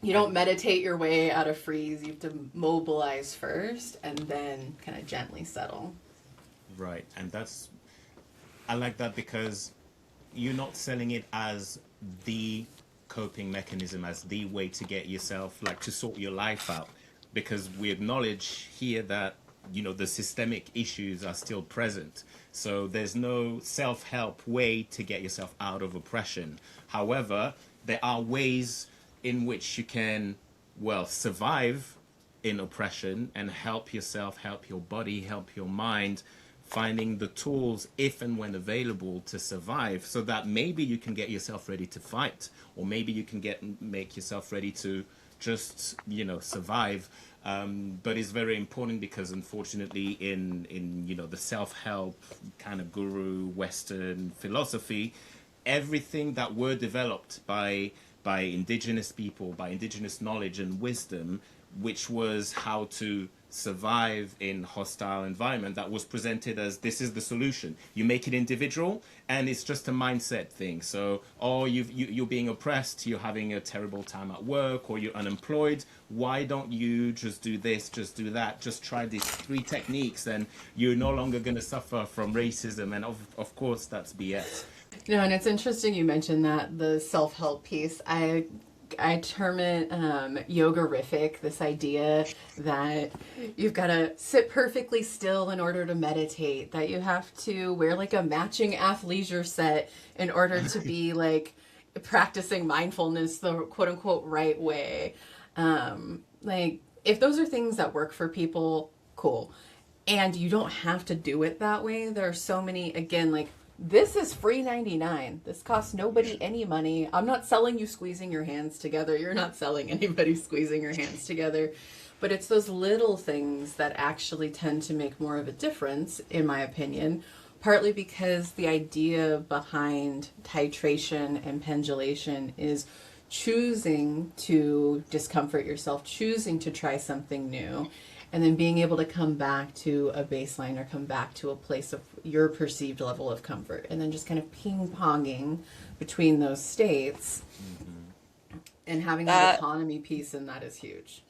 You don't meditate your way out of freeze. You have to mobilize first and then kind of gently settle. Right. And I like that because you're not selling it as the coping mechanism, as the way to get yourself, like, to sort your life out, because we acknowledge here that, you know, the systemic issues are still present. So there's no self-help way to get yourself out of oppression. However, there are ways in which you can, well, survive in oppression and help yourself, help your body, help your mind, finding the tools, if and when available, to survive, so that maybe you can get yourself ready to fight, or maybe you can make yourself ready to just, you know, survive. But it's very important because, unfortunately, in you know, the self-help kind of guru Western philosophy, everything that were developed by indigenous people, by indigenous knowledge and wisdom, which was how to survive in hostile environment, that was presented as, this is the solution. You make it individual, and it's just a mindset thing. So, oh, you're being oppressed, you're having a terrible time at work, or you're unemployed. Why don't you just do this, just do that, just try these 3 techniques, and you're no longer going to suffer from racism. And of course, that's BS. No, and it's interesting you mentioned that, the self-help piece. I term it yoga-rific, this idea that you've got to sit perfectly still in order to meditate, that you have to wear like a matching athleisure set in order to be like practicing mindfulness the quote-unquote right way. Like, if those are things that work for people, cool. And you don't have to do it that way. There are so many, again, like, this is free 99. This costs nobody any money. I'm not selling you squeezing your hands together. You're not selling anybody squeezing your hands together. But it's those little things that actually tend to make more of a difference, in my opinion, partly because the idea behind titration and pendulation is choosing to discomfort yourself, choosing to try something new, and then being able to come back to a baseline or come back to a place of your perceived level of comfort, and then just kind of ping-ponging between those states. Mm-hmm. And having that autonomy piece, and that is huge.